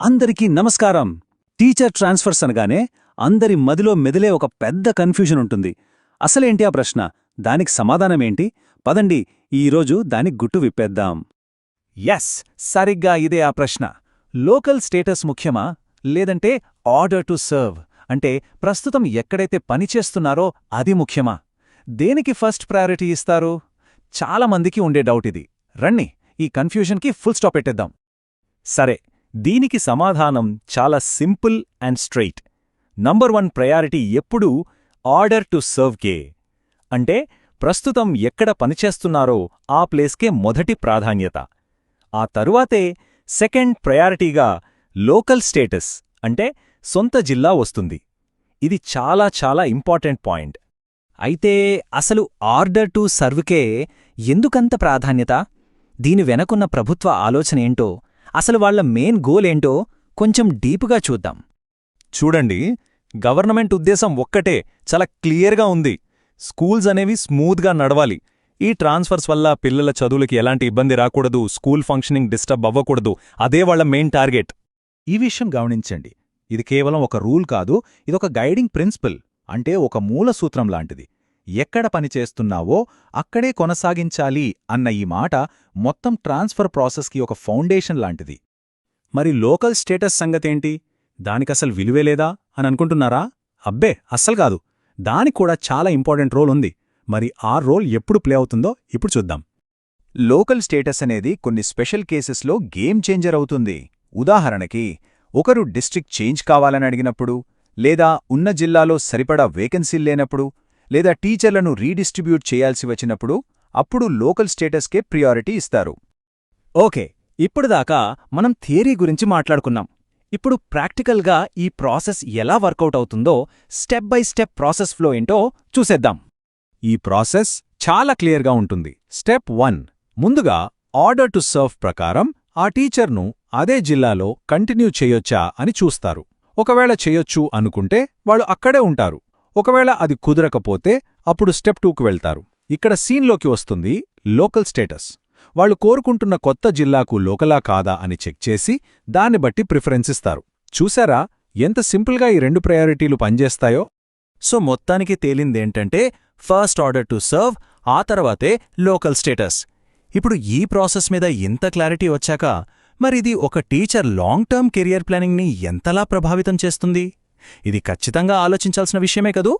అందరికీ నమస్కారం. Teacher transfers అనగానే అందరి మదిలో మెదిలే ఒక పెద్ద కన్ఫ్యూజన్ ఉంటుంది. అసలేంటి ఆ ప్రశ్న? దానికి సమాధానమేంటి? పదండి ఈరోజు దానికి గుట్టు విప్పేద్దాం. ఎస్, సరిగ్గా ఇదే ఆ ప్రశ్న. లోకల్ స్టేటస్ ముఖ్యమా, లేదంటే ఆర్డర్ టు సర్వ్ అంటే ప్రస్తుతం ఎక్కడైతే పనిచేస్తున్నారో అది ముఖ్యమా? దేనికి ఫస్ట్ ప్రయారిటీ ఇస్తారు? చాలామందికి ఉండే డౌట్ ఇది. రండి ఈ కన్ఫ్యూజన్కి ఫుల్ స్టాప్ పెట్టేద్దాం. సరే, దీనికి సమాధానం చాలా simple and straight. Number 1 priority ఎప్పుడూ ఆర్డర్ టు సర్వ్కే. అంటే ప్రస్తుతం ఎక్కడ పనిచేస్తున్నారో ఆ ప్లేస్కే మొదటి ప్రాధాన్యత. ఆ తరువాతే సెకండ్ ప్రయారిటీగా లోకల్ స్టేటస్ అంటే సొంత జిల్లా వస్తుంది. ఇది చాలా చాలా ఇంపార్టెంట్ పాయింట్. అయితే అసలు ఆర్డర్ టు సర్వ్కే ఎందుకంత ప్రాధాన్యత? దీని వెనకున్న ప్రభుత్వ ఆలోచనేంటో, అసలు వాళ్ల మెయిన్ గోల్ ఏంటో కొంచెం డీపుగా చూద్దాం. చూడండి, గవర్నమెంట్ ఉద్దేశం ఒక్కటే, చాలా క్లియర్గా ఉంది. స్కూల్స్ అనేవి స్మూత్గా నడవాలి. ఈ ట్రాన్స్ఫర్స్ వల్ల పిల్లల చదువులకి ఎలాంటి ఇబ్బంది రాకూడదు, స్కూల్ ఫంక్షనింగ్ డిస్టర్బ్ అవ్వకూడదు. అదే వాళ్ల మెయిన్ టార్గెట్. ఈ విషయం గమనించండి. ఇది కేవలం ఒక రూల్ కాదు, ఇదొక గైడింగ్ ప్రిన్సిపల్. అంటే ఒక మూల సూత్రం లాంటిది. ఎక్కడ పనిచేస్తున్నావో అక్కడే కొనసాగించాలి అన్న ఈ మాట మొత్తం ట్రాన్స్ఫర్ ప్రాసెస్కి ఒక ఫౌండేషన్ లాంటిది. మరి లోకల్ స్టేటస్ సంగతేంటి? దానికసలు విలువే లేదా అని అనుకుంటున్నారా? అబ్బే, అస్సలు కాదు. దానికి కూడా చాలా ఇంపార్టెంట్ రోల్ ఉంది. మరి ఆ రోల్ ఎప్పుడు ప్లే అవుతుందో ఇప్పుడు చూద్దాం. లోకల్ స్టేటస్ అనేది కొన్ని స్పెషల్ కేసెస్లో గేమ్ చేంజర్ అవుతుంది. ఉదాహరణకి, ఒకరు డిస్ట్రిక్ట్ చేంజ్ కావాలని అడిగినప్పుడు, లేదా ఉన్న జిల్లాలో సరిపడా వేకెన్సీలు లేనప్పుడు, లేదా టీచర్లను రీడిస్ట్రిబ్యూట్ చేయాల్సి వచ్చినప్పుడు అప్పుడు లోకల్ స్టేటస్కే ప్రియారిటీ ఇస్తారు. ఓకే, ఇప్పుడుదాకా మనం థియరీ గురించి మాట్లాడుకున్నాం. ఇప్పుడు ప్రాక్టికల్గా ఈ ప్రాసెస్ ఎలా వర్కౌట్ అవుతుందో step by step process flow ఏంటో చూసేద్దాం. ఈ ప్రాసెస్ చాలా క్లియర్గా ఉంటుంది. స్టెప్ 1, ముందుగా ఆర్డర్ టు సర్వ్ ప్రకారం ఆ టీచర్ను అదే జిల్లాలో కంటిన్యూ చేయొచ్చా అని చూస్తారు. ఒకవేళ చేయొచ్చు అనుకుంటే వాళ్ళు అక్కడే ఉంటారు. ఒకవేళ అది కుదరకపోతే అప్పుడు స్టెప్ 2కు వెళ్తారు. ఇక్కడ సీన్లోకి వస్తుంది లోకల్ స్టేటస్. వాళ్ళు కోరుకుంటున్న కొత్త జిల్లాకు లోకలా కాదా అని చెక్ చేసి దాన్ని బట్టి ప్రిఫరెన్స్ ఇస్తారు. చూశారా ఎంత సింపుల్గా ఈ 2 ప్రయారిటీలు పనిచేస్తాయో? సో మొత్తానికి తేలిందేంటంటే ఫస్ట్ ఆర్డర్ టు సర్వ్, ఆ తర్వాతే లోకల్ స్టేటస్. ఇప్పుడు ఈ ప్రాసెస్ మీద ఇంత క్లారిటీ వచ్చాక మరిది ఒక టీచర్ లాంగ్ టర్మ్ కెరియర్ ప్లానింగ్ని ఎంతలా ప్రభావితం చేస్తుంది? ఇది ఖచ్చితంగా ఆలోచించాల్సిన విషయమే కదూ?